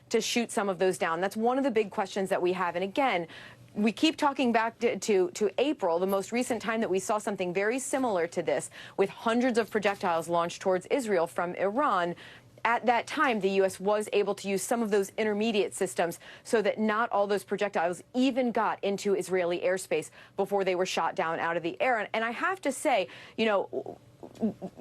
to shoot some of those down? That's one of the big questions that we have. And again, we keep talking back to April, the most recent time that we saw something very similar to this, with hundreds of projectiles launched towards Israel from Iran. At that time, the U.S. was able to use some of those intermediate systems so that not all those projectiles even got into Israeli airspace before they were shot down out of the air. And I have to say, you know,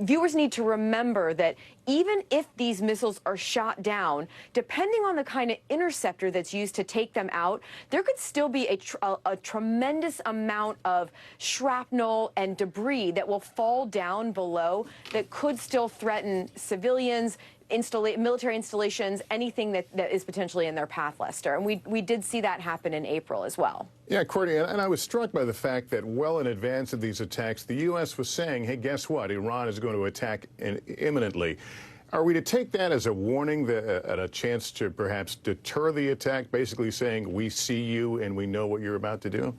viewers need to remember that even if these missiles are shot down, depending on the kind of interceptor that's used to take them out, there could still be a tremendous amount of shrapnel and debris that will fall down below that could still threaten civilians, military installations, anything that is potentially in their path, Lester. And we did see that happen in April as well. Yeah, Courtney, and I was struck by the fact that well in advance of these attacks, the U.S. was saying, hey, guess what? Iran is going to attack imminently. Are we to take that as a warning, and a chance to perhaps deter the attack, basically saying, we see you and we know what you're about to do?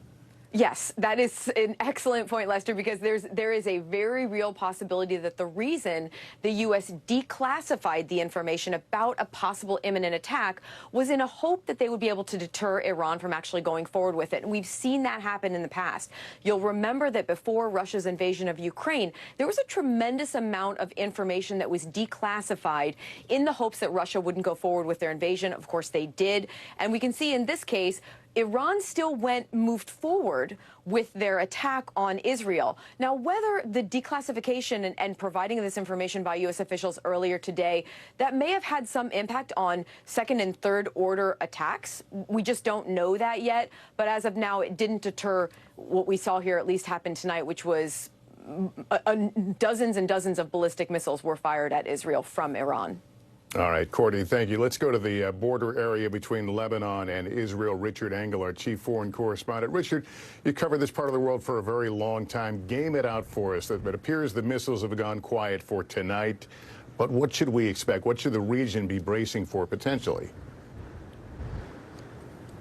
Yes, that is an excellent point, Lester, because there is a very real possibility that the reason the U.S. declassified the information about a possible imminent attack was in a hope that they would be able to deter Iran from actually going forward with it. And we've seen that happen in the past. You'll remember that before Russia's invasion of Ukraine, there was a tremendous amount of information that was declassified in the hopes that Russia wouldn't go forward with their invasion. Of course, they did. And we can see in this case, Iran still moved forward with their attack on Israel. Now, whether the declassification and providing this information by U.S. officials earlier today, that may have had some impact on second and third order attacks. We just don't know that yet. But as of now, it didn't deter what we saw here at least happen tonight, which was dozens and dozens of ballistic missiles were fired at Israel from Iran. All right, Courtney, thank you. Let's go to the border area between Lebanon and Israel. Richard Engel, our chief foreign correspondent. Richard, you covered this part of the world for a very long time. Game it out for us. It appears the missiles have gone quiet for tonight. But what should we expect? What should the region be bracing for potentially?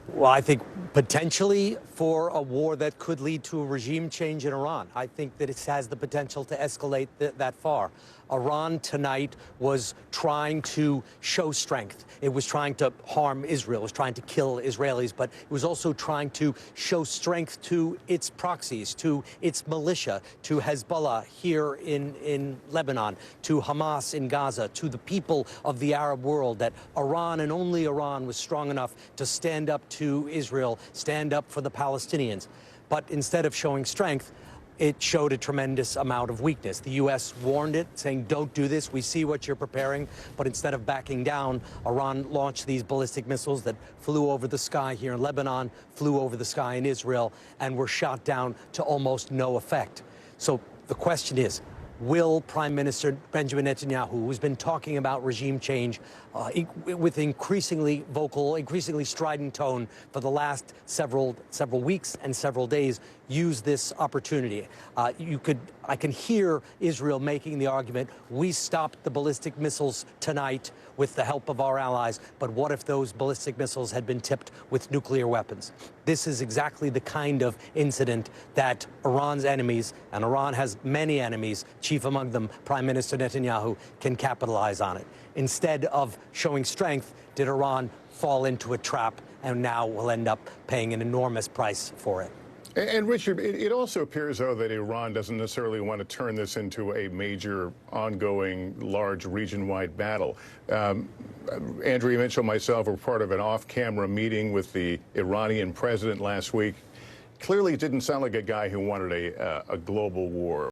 Well, I think potentially for a war that could lead to a regime change in Iran. I think that it has the potential to escalate that far. Iran tonight was trying to show strength. It was trying to harm Israel. It was trying to kill Israelis, but it was also trying to show strength to its proxies, to its militia, to Hezbollah here in Lebanon, to Hamas in Gaza, to the people of the Arab world, that Iran and only Iran was strong enough to stand up to Israel, stand up for the Palestinians. But instead of showing strength, it showed a tremendous amount of weakness. The U.S. warned it, saying, don't do this. We see what you're preparing. But instead of backing down, Iran launched these ballistic missiles that flew over the sky here in Lebanon, flew over the sky in Israel, and were shot down to almost no effect. So the question is, will Prime Minister Benjamin Netanyahu, who's been talking about regime change with increasingly vocal, increasingly strident tone for the last several weeks and several days, use this opportunity? I can hear Israel making the argument, we stopped the ballistic missiles tonight with the help of our allies, but what if those ballistic missiles had been tipped with nuclear weapons? This is exactly the kind of incident that Iran's enemies, and Iran has many enemies, chief among them Prime Minister Netanyahu, can capitalize on it. Instead of showing strength, did Iran fall into a trap and now will end up paying an enormous price for it? And Richard, it also appears, though, that Iran doesn't necessarily want to turn this into a major, ongoing, large, region-wide battle. Andrea Mitchell and myself were part of an off-camera meeting with the Iranian president last week. Clearly, it didn't sound like a guy who wanted a global war.